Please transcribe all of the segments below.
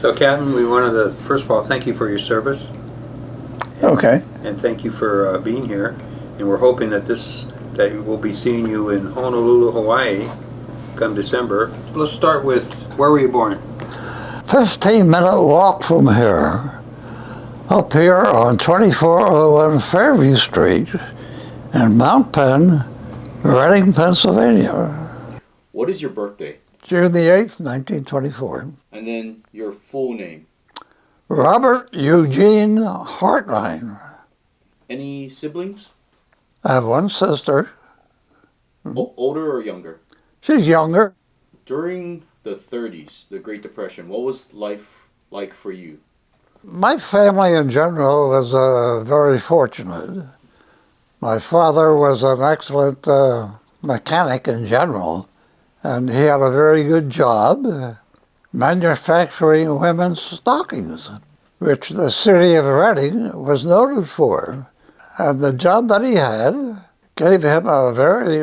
So, Captain, we wanted to, first of all, thank you for your service. Okay. And thank you for being here. And we're hoping that we'll be seeing you in Honolulu, Hawaii, come December. Let's start with, where were you born? 15-minute walk from here. Up here on 2401 Fairview Street in Mount Penn, Reading, Pennsylvania. What is your birthday? June the 8th, 1924. And then your full name? Robert Eugene Hartline. Any siblings? I have one sister. Older or younger? She's younger. During the 30s, the Great Depression, what was life like for you? My family in general was very fortunate. My father was an excellent mechanic in general, and he had a very good job manufacturing women's stockings, which the city of Reading was noted for. And the job that he had gave him a very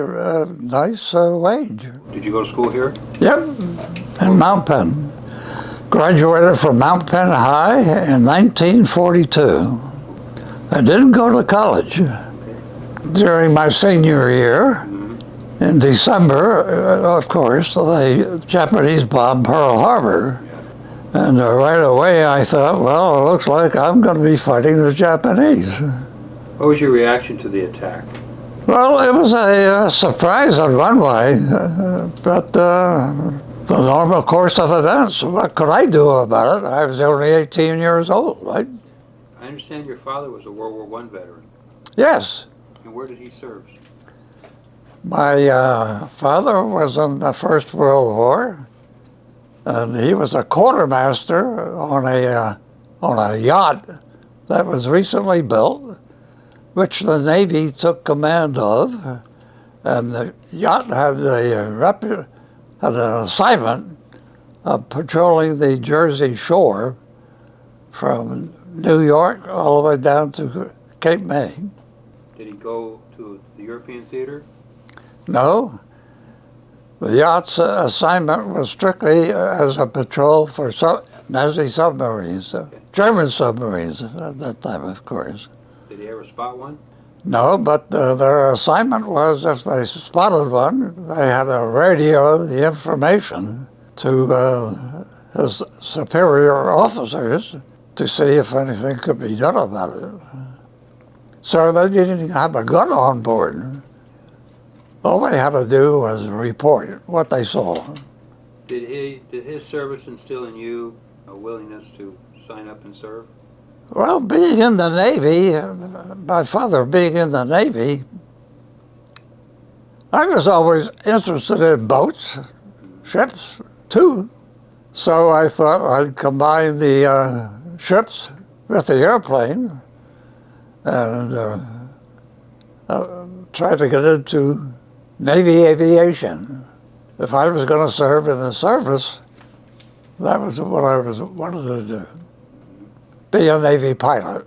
nice wage. Did you go to school here? Yep, in Mount Penn. Graduated from Mount Penn High in 1942. I didn't go to college. During my senior year, in December, of course, the Japanese bombed Pearl Harbor. And right away I thought, well, it looks like I'm going to be fighting the Japanese. What was your reaction to the attack? Well, it was a surprise in one way, but the normal course of events. What could I do about it? I was only 18 years old, right? I understand your father was a World War I veteran. Yes. And where did he serve? My father was in the First World War, and he was a quartermaster on a yacht that was recently built, which the Navy took command of, and the yacht had an assignment of patrolling the Jersey shore from New York all the way down to Cape May. Did he go to the European theater? No. The yacht's assignment was strictly as a patrol for Nazi submarines, German submarines at that time, of course. Did he ever spot one? No, but their assignment was, if they spotted one, they had to radio the information to his superior officers to see if anything could be done about it. So they didn't even have a gun on board. All they had to do was report what they saw. Did his service instill in you a willingness to sign up and serve? Well, being in the Navy, my father being in the Navy, I was always interested in boats, ships, too. So I thought I'd combine the ships with the airplane and try to get into Navy aviation. If I was going to serve in the service, that was what I wanted to do. Be a Navy pilot.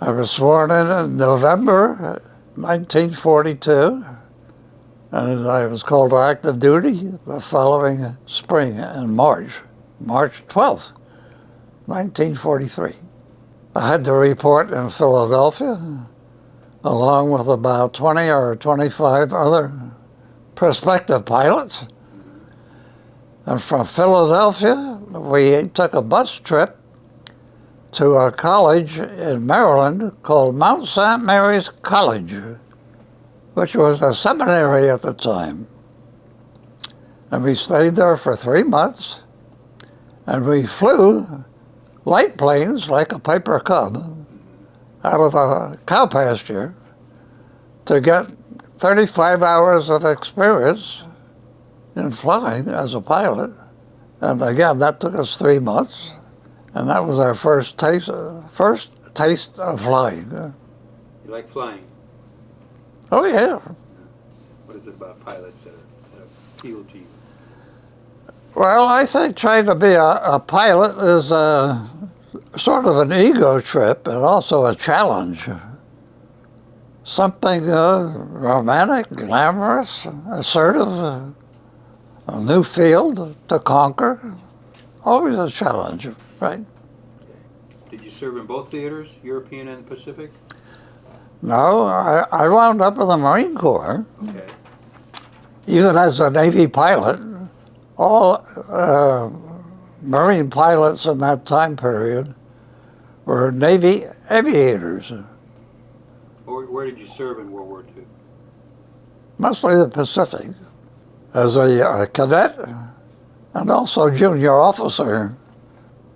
I was sworn in November 1942, and I was called to active duty the following spring in March 12th, 1943. I had to report in Philadelphia, along with about 20 or 25 other prospective pilots. And from Philadelphia, we took a bus trip to a college in Maryland called Mount St. Mary's College, which was a seminary at the time. And we stayed there for 3 months, and we flew light planes like a Piper Cub out of a cow pasture to get 35 hours of experience in flying as a pilot. And again, that took us 3 months. And that was our first taste of flying. You like flying? Oh, yeah. What is it about pilots that appeal to you? Well, I think trying to be a pilot is sort of an ego trip and also a challenge. Something romantic, glamorous, assertive, a new field to conquer, always a challenge, right? Did you serve in both theaters, European and Pacific? No, I wound up in the Marine Corps. Okay. Even as a Navy pilot, all Marine pilots in that time period were Navy aviators, Where did you serve in World War II? mostly the Pacific, as a cadet and also junior officer.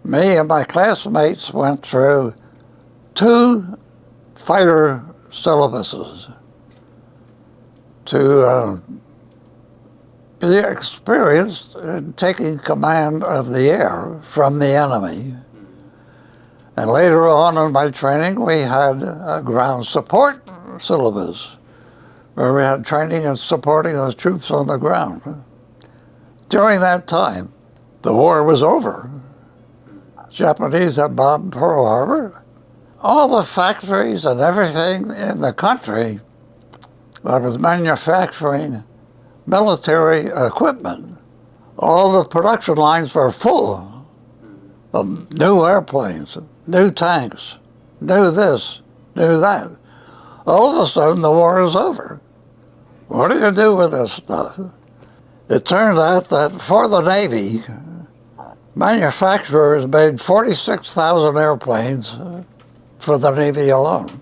Me and my classmates went through 2 fighter syllabuses to be experienced in taking command of the air from the enemy. And later on in my training, we had a ground support syllabus where we had training in supporting those troops on the ground. During that time, the war was over. Japanese had bombed Pearl Harbor. All the factories and everything in the country that was manufacturing military equipment, all the production lines were full of new airplanes, new tanks, new this, new that. All of a sudden, the war is over. What do you do with this stuff? It turned out that for the Navy, manufacturers made 46,000 airplanes for the Navy alone.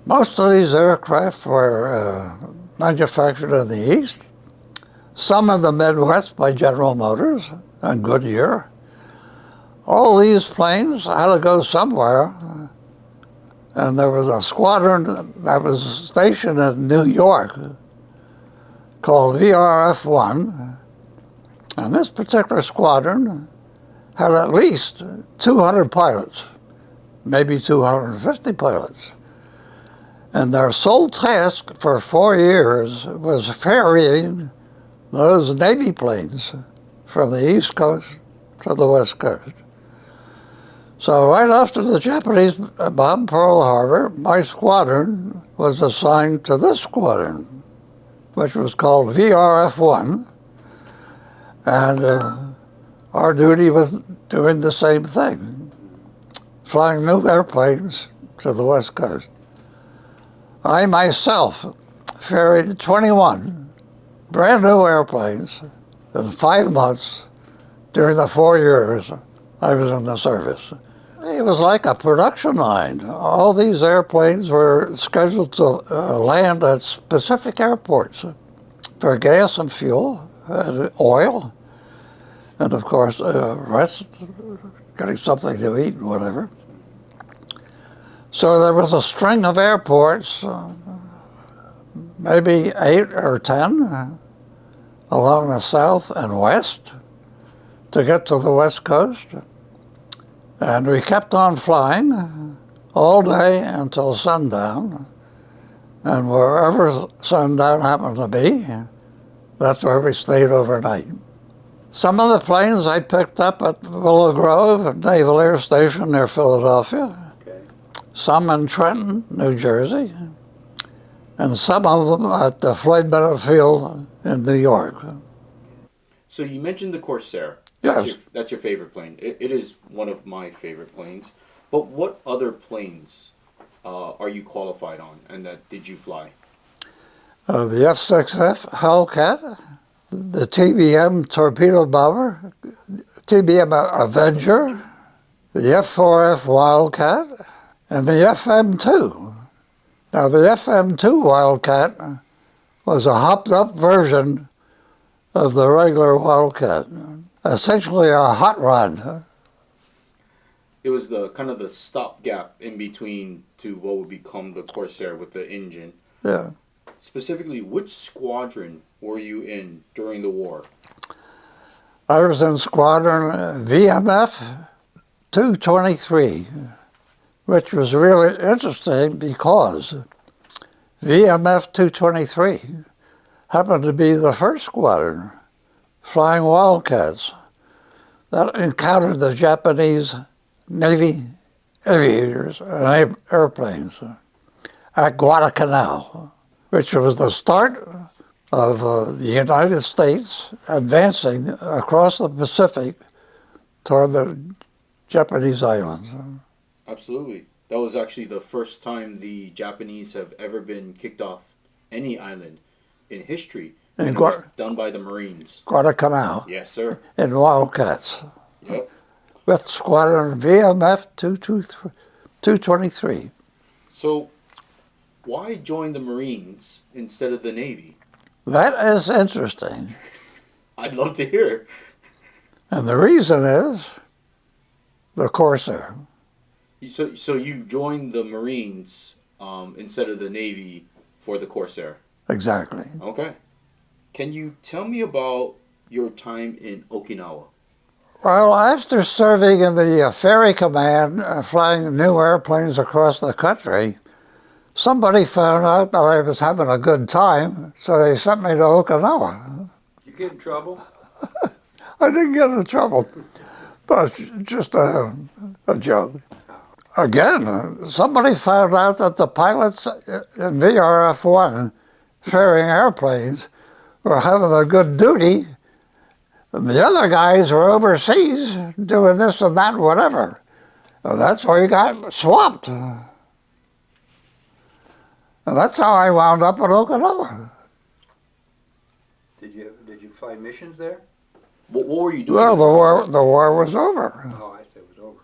Most of these aircraft were manufactured in the East, some in the Midwest by General Motors and Goodyear. All these planes had to go somewhere, and there was a squadron that was stationed in New York called VRF-1, and this particular squadron had at least 200 pilots, maybe 250 pilots. And their sole task for 4 years was ferrying those Navy planes from the East Coast to the West Coast. So right after the Japanese bombed Pearl Harbor, my squadron was assigned to this squadron, which was called VRF-1, and our duty was doing the same thing, flying new airplanes to the West Coast. I myself ferried 21 brand new airplanes in 5 months during the 4 years I was in the service. It was like a production line. All these airplanes were scheduled to land at specific airports for gas and fuel, and oil, and of course, rest, getting something to eat and whatever. So there was a string of airports, maybe 8 or 10, along the south and west to get to the West Coast. And we kept on flying all day until sundown. And wherever sundown happened to be, that's where we stayed overnight. Some of the planes I picked up at Willow Grove Naval Air Station near Philadelphia. Some in Trenton, New Jersey, and some of them at the Floyd Bennett Field in New York. So you mentioned the Corsair. Yes. That's your favorite plane. It is one of my favorite planes. But what other planes are you qualified on, and that did you fly? The F-6F Hellcat, the TBM Torpedo Bomber, TBM Avenger, the F-4F Wildcat, and the FM-2. Now, the FM-2 Wildcat was a hopped-up version of the regular Wildcat, essentially a hot rod. It was the kind of the stopgap in between to what would become the Corsair with the engine. Yeah. Specifically, which squadron were you in during the war? I was in Squadron VMF 223. Which was really interesting because VMF 223 happened to be the first squadron flying Wildcats that encountered the Japanese Navy aviators and airplanes at Guadalcanal, which was the start of the United States advancing across the Pacific toward the Japanese islands. Absolutely. That was actually the first time the Japanese have ever been kicked off any island in history. In And it was done by the Marines. Guadalcanal, Yes, sir. in Wildcats, Yep. with Squadron VMF 223. So, why join the Marines instead of the Navy? That is interesting. I'd love to hear. And the reason is the Corsair. So you joined the Marines instead of the Navy for the Corsair. Exactly. Okay. Can you tell me about your time in Okinawa? Well, after serving in the Ferry Command, flying new airplanes across the country, somebody found out that I was having a good time, so they sent me to Okinawa. You get in trouble? I didn't get in trouble, but it's just a joke. Again, somebody found out that the pilots in VRF-1 ferrying airplanes were having a good duty, and the other guys were overseas doing this and that and whatever. And that's where you got swapped. And that's how I wound up in Okinawa. Did you fly missions there? What were you doing? Well, the war was over. Oh, I said it was over.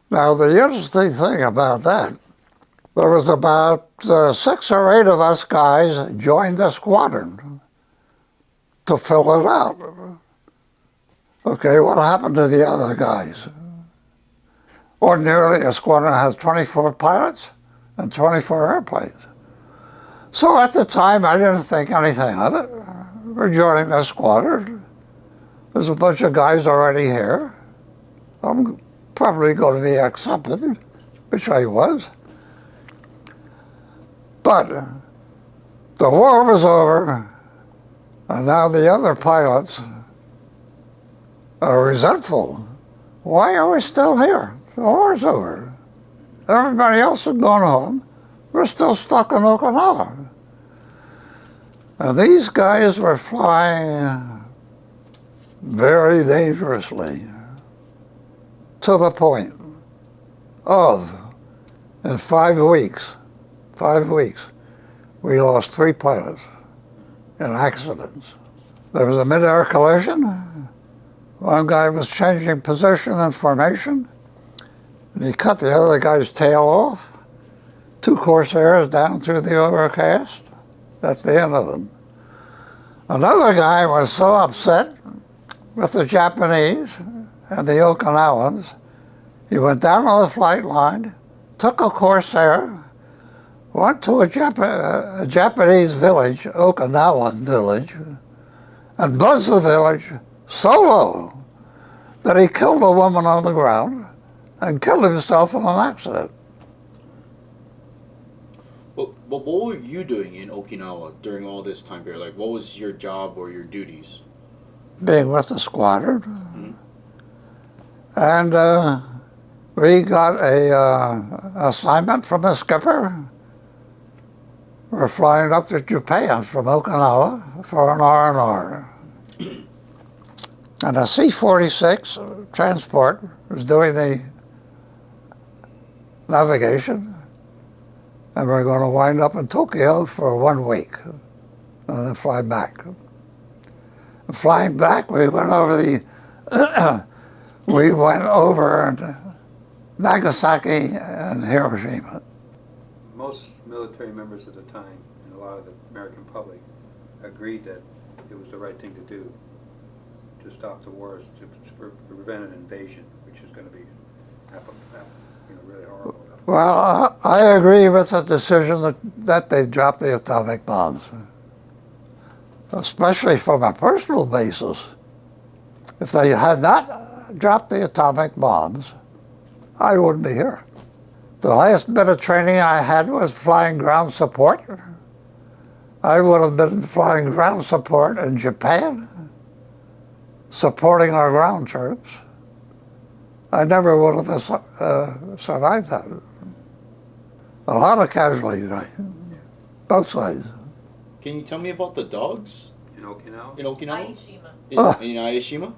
Now, the interesting thing about that, there was about 6 or 8 of us guys joined the squadron to fill it out. Okay, what happened to the other guys? Ordinarily, a squadron has 24 pilots and 24 airplanes. So at the time, I didn't think anything of it. We're joining the squadron. There's a bunch of guys already here. I'm probably going to be accepted, which I was. But the war was over, and now the other pilots are resentful. Why are we still here? The war's over. Everybody else has gone home. We're still stuck in Okinawa. And these guys were flying very dangerously, to the point of, in 5 weeks, we lost 3 pilots in accidents. There was a mid-air collision. One guy was changing position and formation, and he cut the other guy's tail off. 2 Corsairs down through the overcast. That's the end of them. Another guy was so upset with the Japanese and the Okinawans, he went down on the flight line, took a Corsair, went to a Japanese village, Okinawan village, and buzzed the village so low that he killed a woman on the ground and killed himself in an accident. But what were you doing in Okinawa during all this time period? Like, what was your job or your duties? Being with the squadron. And we got a assignment from the skipper. We're flying up to Japan from Okinawa for an R&R. And a C-46 transport was doing the navigation. And we're going to wind up in Tokyo for 1 week and then fly back. Flying back, we went over Nagasaki and Hiroshima. Most military members at the time, and a lot of the American public, agreed that it was the right thing to do to stop the wars, to prevent an invasion, which is going to be really horrible. Well, I agree with the decision that they dropped the atomic bombs, especially from a personal basis. If they had not dropped the atomic bombs, I wouldn't be here. The last bit of training I had was flying ground support. I would have been flying ground support in Japan, supporting our ground troops. I never would have survived that. A lot of casualties, right? Both sides. Can you tell me about the dogs In Okinawa? in Okinawa? Aishima. In Aishima?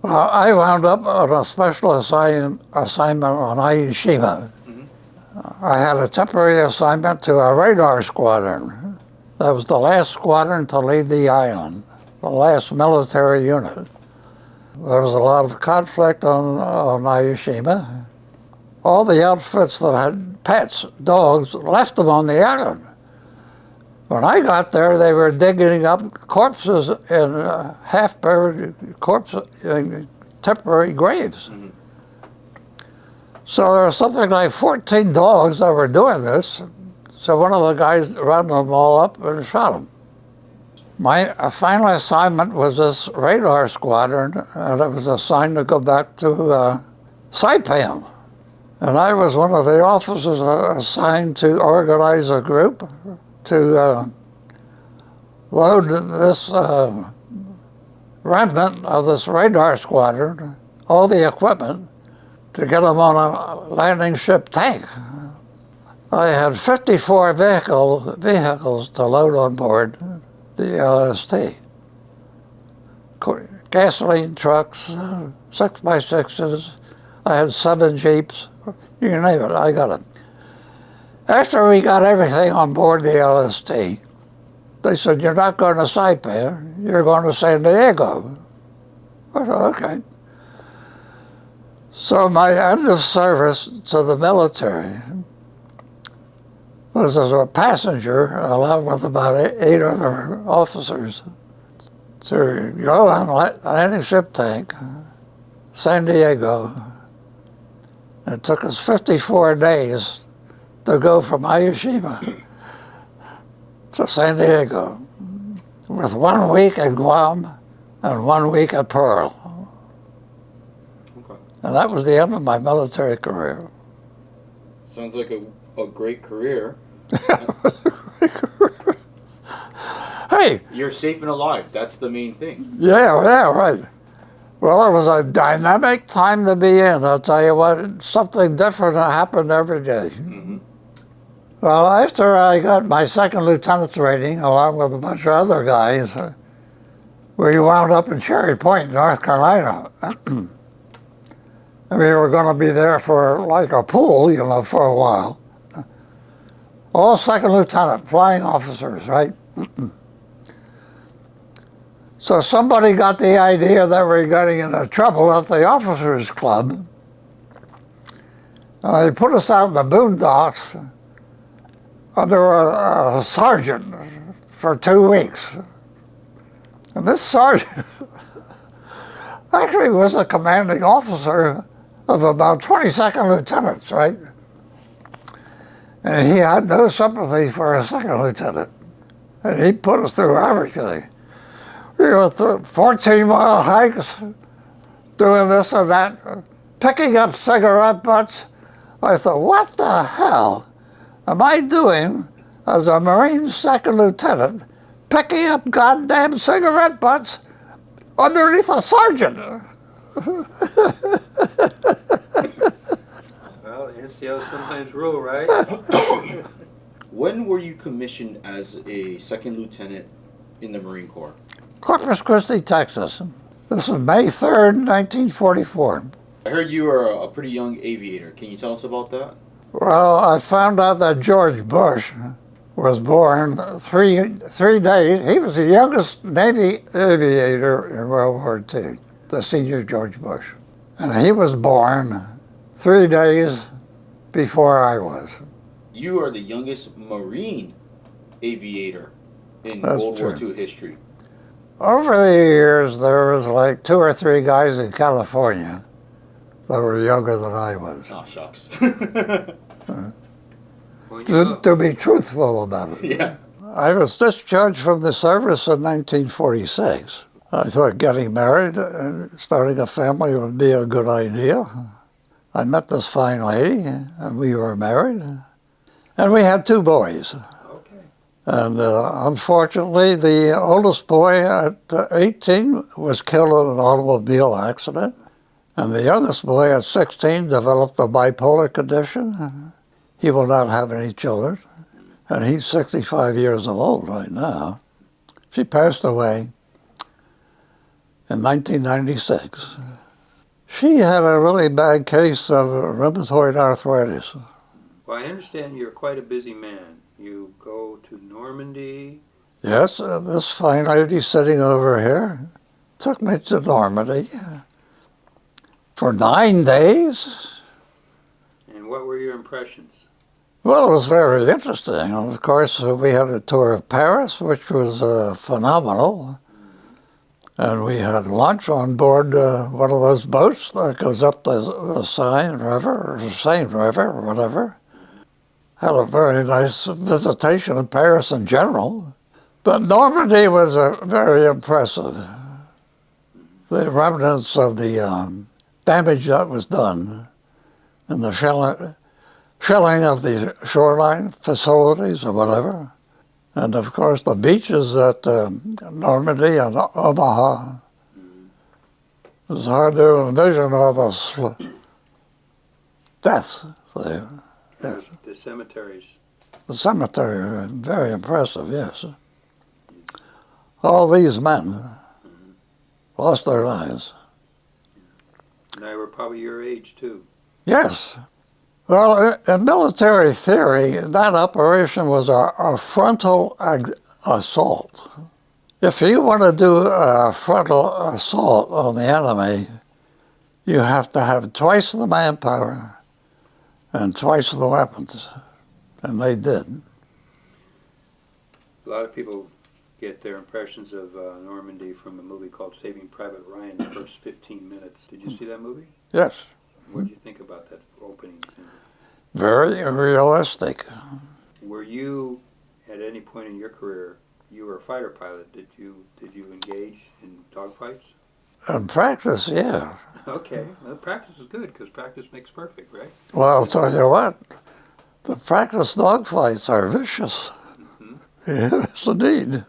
Well, I wound up on a special assignment on Iwo Jima. I had a temporary assignment to a radar squadron. That was the last squadron to leave the island, the last military unit. There was a lot of conflict on Iwo Jima. All the outfits that had pets, dogs, left them on the island. When I got there, they were digging up corpses in half-buried corpses in temporary graves. So there was something like 14 dogs that were doing this. So one of the guys rounded them all up and shot them. My final assignment was this radar squadron, and I was assigned to go back to Saipan. And I was one of the officers assigned to organize a group to load this remnant of this radar squadron, all the equipment, to get them on a landing ship tank. I had 54 vehicles to load on board the LST. Gasoline trucks, 6x6s, I had 7 Jeeps, you name it, I got it. After we got everything on board the LST, they said, "You're not going to Saipan, you're going to San Diego." I said, okay. So my end of service to the military was as a passenger, along with about 8 other officers, to go on landing ship tank, San Diego. It took us 54 days to go from Iwo Jima to San Diego, with 1 week in Guam and 1 week at Pearl. Okay. And that was the end of my military career. Sounds like a great career. Hey! You're safe and alive. That's the main thing. Yeah, right. Well, it was a dynamic time to be in. I'll tell you what, something different happened every day. Well, after I got my second lieutenant's rating, along with a bunch of other guys, we wound up in Cherry Point, North Carolina. And we were going to be there for like a pool, for a while. All second lieutenant, flying officers, right? So somebody got the idea that we were getting into trouble at the officers' club. And they put us out in the boondocks under a sergeant for 2 weeks. And this sergeant actually was a commanding officer of about 22nd lieutenants, right? And he had no sympathy for a second lieutenant. And he put us through everything. We went through 14-mile hikes, doing this and that, picking up cigarette butts. I thought, what the hell am I doing as a Marine second lieutenant, picking up goddamn cigarette butts underneath a sergeant? Well, NCOs sometimes rule, right? When were you commissioned as a second lieutenant in the Marine Corps? Corpus Christi, Texas. This is May 3rd, 1944. I heard you were a pretty young aviator. Can you tell us about that? Well, I found out that George Bush was born three days. He was the youngest Navy aviator in World War II, the senior George Bush. And he was born 3 days before I was. You are the youngest Marine aviator in That's World War true. II history. Over the years, there was like 2 or 3 guys in California that were younger than I was. Oh, shucks. To be truthful about it. Yeah. I was discharged from the service in 1946. I thought getting married and starting a family would be a good idea. I met this fine lady, and we were married. And we had 2 boys. And unfortunately, the oldest boy at 18 was killed in an automobile accident. And the youngest boy at 16 developed a bipolar condition. He will not have any children. And he's 65 years old right now. She passed away in 1996. She had a really bad case of rheumatoid arthritis. Well, I understand you're quite a busy man. You go to Normandy. Yes, this fine lady sitting over here took me to Normandy for 9 days. And what were your impressions? Well, it was very interesting. Of course, we had a tour of Paris, which was phenomenal. And we had lunch on board one of those boats that goes up the Seine River, or the Seine River, or whatever. Had a very nice visitation in Paris in general. But Normandy was very impressive. The remnants of the damage that was done and the shelling of the shoreline facilities or whatever. And of course the beaches at Normandy and Omaha. It was hard to envision all those deaths there. Yes. The cemeteries. The cemetery, very impressive, yes. All these men lost their lives. And they were probably your age, too. Yes. Well, in military theory, that operation was a frontal assault. If you want to do a frontal assault on the enemy, you have to have twice the manpower and twice the weapons. And they did. A lot of people get their impressions of Normandy from a movie called Saving Private Ryan, the first 15 minutes. Did you see that movie? Yes. What did you think about that opening? Very realistic. Were you, at any point in your career, you were a fighter pilot, did you engage in dogfights? In practice, yeah. Okay, well, practice is good, because practice makes perfect, right? Well, I'll tell you what, the practice dogfights are vicious. Mm-hmm. Yes, indeed.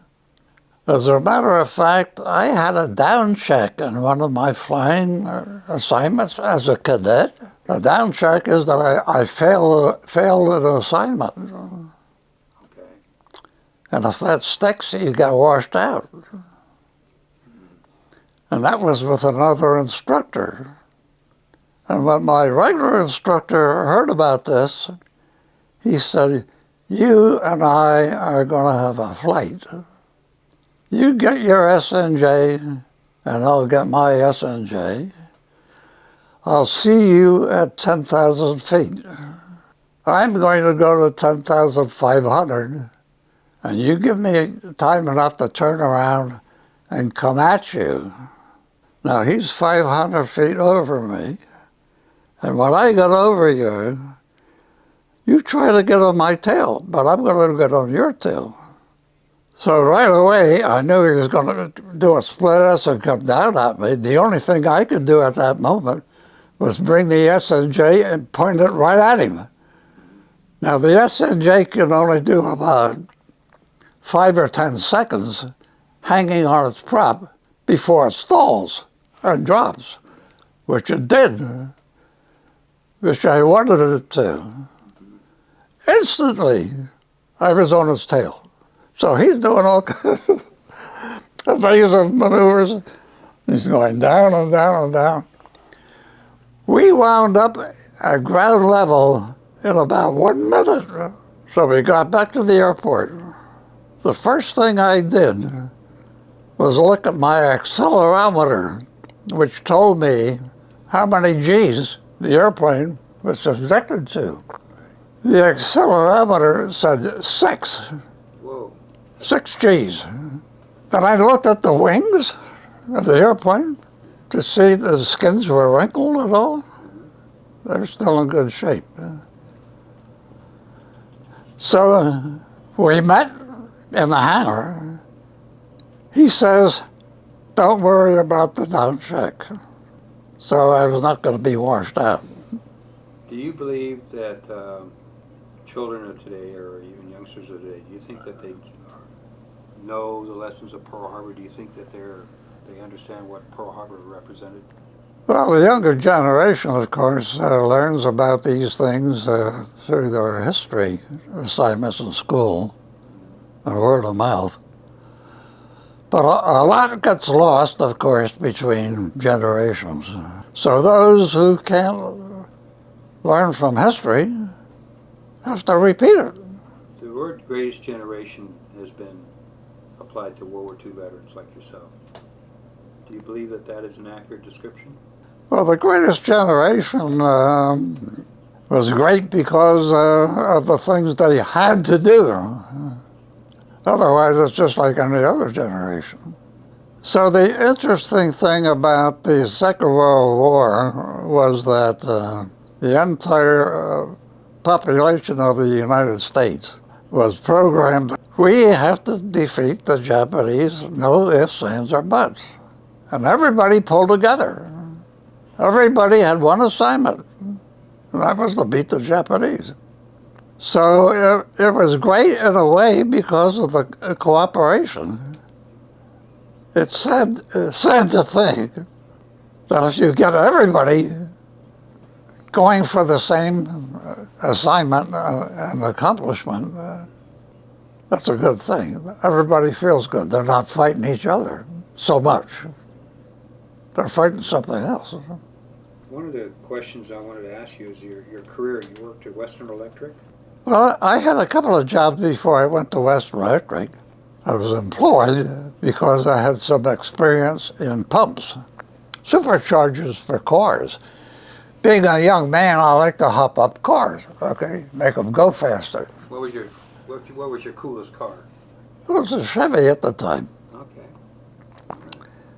As a matter of fact, I had a down check in one of my flying assignments as a cadet. A down check is that I failed an assignment. Okay. And if that sticks, you get washed out. And that was with another instructor. And when my regular instructor heard about this, he said, "You and I are going to have a flight. You get your SNJ, and I'll get my SNJ. I'll see you at 10,000 feet. I'm going to go to 10,500, and you give me time enough to turn around and come at you." Now, he's 500 feet over me, and when I get over you, you try to get on my tail, but I'm going to get on your tail. So right away, I knew he was going to do a split S and come down at me. The only thing I could do at that moment was bring the SNJ and point it right at him. Now, the SNJ can only do about 5 or 10 seconds hanging on its prop before it stalls and drops, which it did, which I wanted it to. Instantly, I was on its tail. So he's doing all kinds of evasive maneuvers. He's going down and down and down. We wound up at ground level in about 1 minute. So we got back to the airport. The first thing I did was look at my accelerometer, which told me how many G's the airplane was subjected to. The accelerometer said 6. Whoa. 6 G's. Then I looked at the wings of the airplane to see if the skins were wrinkled at all. They're still in good shape. So we met in the hangar. He says, "Don't worry about the down check." So I was not going to be washed out. Do you believe that children of today, or even youngsters of today, do you think that they know the lessons of Pearl Harbor? Do you think that they understand what Pearl Harbor represented? Well, the younger generation, of course, learns about these things through their history assignments in school and word of mouth. But a lot gets lost, of course, between generations. So those who can't learn from history have to repeat it. The word greatest generation has been applied to World War II veterans like yourself. Do you believe that that is an accurate description? Well, the greatest generation was great because of the things they had to do. Otherwise, it's just like any other generation. So the interesting thing about the Second World War was that the entire population of the United States was programmed. We have to defeat the Japanese, no ifs, ands, or buts. And everybody pulled together. Everybody had one assignment, and that was to beat the Japanese. So it was great in a way because of the cooperation. It's sad to think that if you get everybody going for the same assignment and accomplishment, that's a good thing. Everybody feels good. They're not fighting each other so much. They're fighting something else. One of the questions I wanted to ask you is your career. You worked at Western Electric? Well, I had a couple of jobs before I went to Western Electric. I was employed because I had some experience in pumps, superchargers for cars. Being a young man, I like to hop up cars, okay, make them go faster. What was your coolest car? It was a Chevy at the time. Okay.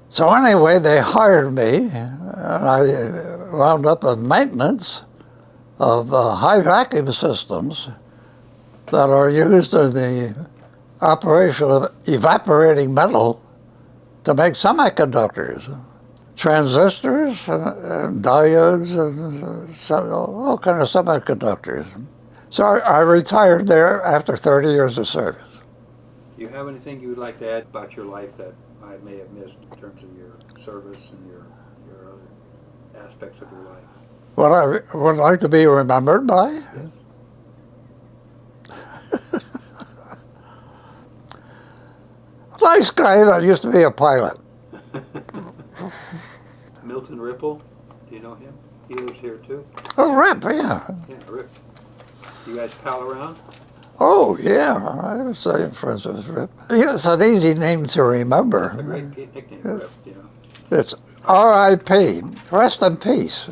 So anyway, they hired me, and I wound up in maintenance of high vacuum systems that are used in the operation of evaporating metal to make semiconductors, transistors and diodes and all kinds of semiconductors. So I retired there after 30 years of service. Do you have anything you would like to add about your life that I may have missed in terms of your service and your other aspects of your life? What I would like to be remembered by? Yes. A nice guy that used to be a pilot. Milton Ripple, do you know him? He lives here too. Oh, Rip, yeah. Yeah, Rip. You guys pal around? Oh, yeah. I was saying friends with Rip. It's an easy name to remember. That's a great nickname, Rip, you know. It's R.I.P. Rest in peace.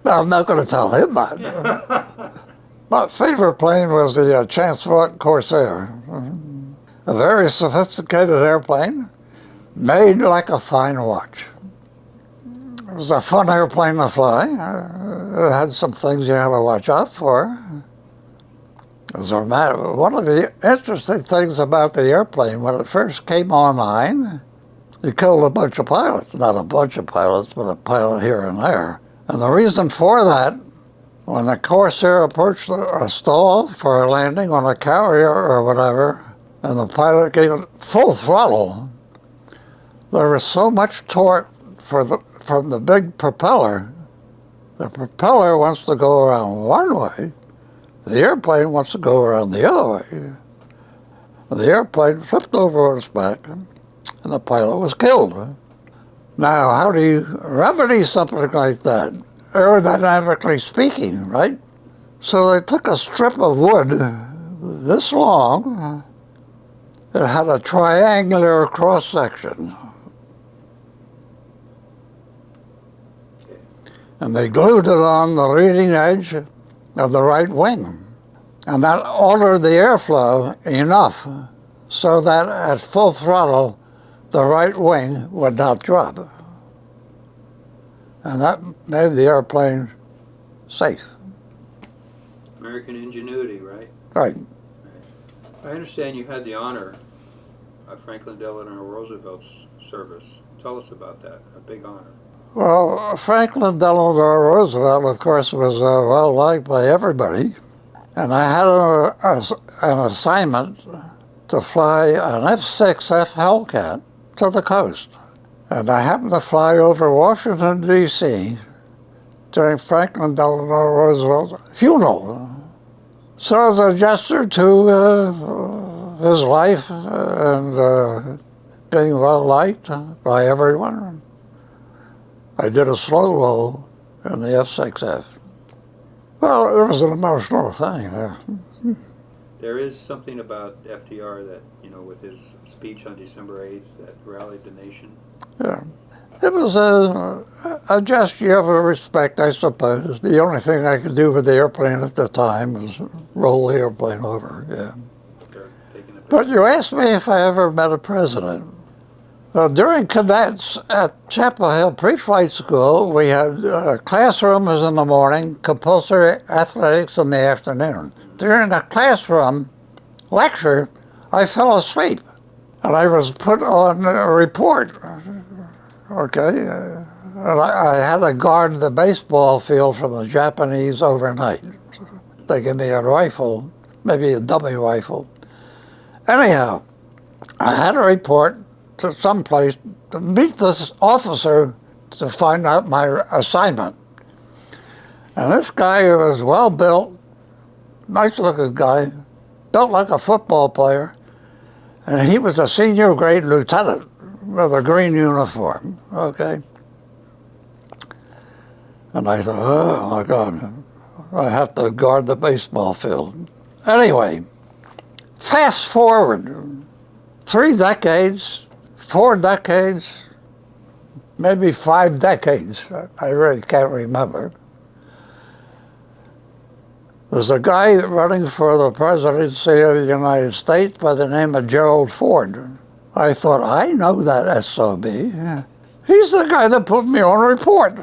No, I'm not going to tell him that. My favorite plane was the Chancellor Corsair. A very sophisticated airplane, made like a fine watch. It was a fun airplane to fly. It had some things you had to watch out for. As a matter, one of the interesting things about the airplane, when it first came online, it killed a bunch of pilots. Not a bunch of pilots, but a pilot here and there. And the reason for that, when the Corsair approached a stall for a landing on a carrier or whatever, and the pilot gave it full throttle, there was so much torque from the big propeller. The propeller wants to go around one way. The airplane wants to go around the other way. The airplane flipped over on its back, and the pilot was killed. Now, how do you remedy something like that? Aerodynamically speaking, right? So they took a strip of wood this long. It had a triangular cross-section. And they glued it on the leading edge of the right wing. And that altered the airflow enough so that at full throttle, the right wing would not drop. And that made the airplane safe. American ingenuity, right? Right. I understand you had the honor of Franklin Delano Roosevelt's service. Tell us about that, a big honor. Well, Franklin Delano Roosevelt, of course, was well liked by everybody. And I had an assignment to fly an F-6F Hellcat to the coast. And I happened to fly over Washington, D.C. during Franklin Delano Roosevelt's funeral. So as a gesture to his life and being well liked by everyone. I did a slow roll in the F6F. Well, it was an emotional thing. There is something about FDR that, with his speech on December 8th that rallied the nation. Yeah. It was a gesture of respect, I suppose. The only thing I could do with the airplane at the time was roll the airplane over, yeah. Start taking a But picture. you asked me if I ever met a president. Well, during cadets at Chapel Hill Pre-Flight School, we had classrooms in the morning, compulsory athletics in the afternoon. During the classroom lecture, I fell asleep, and I was put on a report. Okay, and I had to guard the baseball field from the Japanese overnight. They gave me a rifle, maybe a dummy rifle. Anyhow, I had to report to some place to meet this officer to find out my assignment. And this guy was well built, nice looking guy, built like a football player, and he was a senior grade lieutenant with a green uniform, okay? And I thought, oh my God, I have to guard the baseball field. Anyway, fast forward 3 decades, 4 decades, maybe 5 decades, I really can't remember. There's a guy running for the presidency of the United States by the name of Gerald Ford. I thought, I know that SOB. He's the guy that put me on report.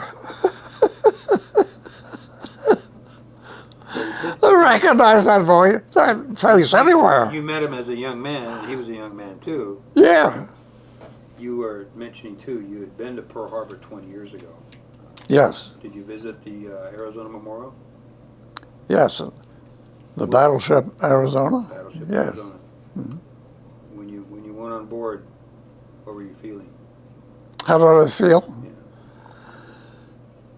I recognize that voice, that face anywhere. You met him as a young man, and he was a young man too. Yeah, You were mentioning too, you had been to Pearl Harbor 20 years ago. yes, Did you visit the Arizona Memorial? yes. The battleship Arizona? Battleship Yes. Arizona. When you went on board, what were you feeling? How did I feel? Yeah.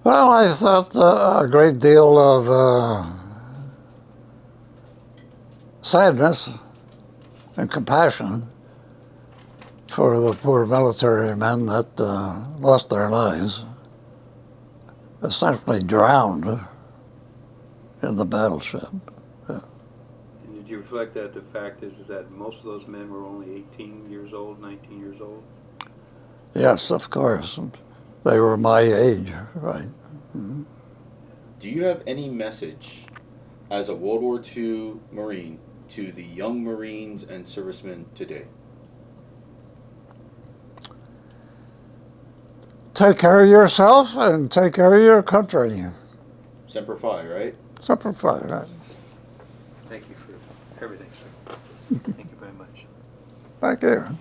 Well, I thought a great deal of sadness and compassion for the poor military men that lost their lives, essentially drowned in the battleship. And did you reflect that the fact is that most of those men were only 18 years old, 19 years old? Yes, of course. They were my age, right? Do you have any message as a World War II Marine to the young Marines and servicemen today? Take care of yourself and take care of your country. Semper Fi, right? Semper Fi, right? Thank you for everything, sir. Thank you very much. Thank you.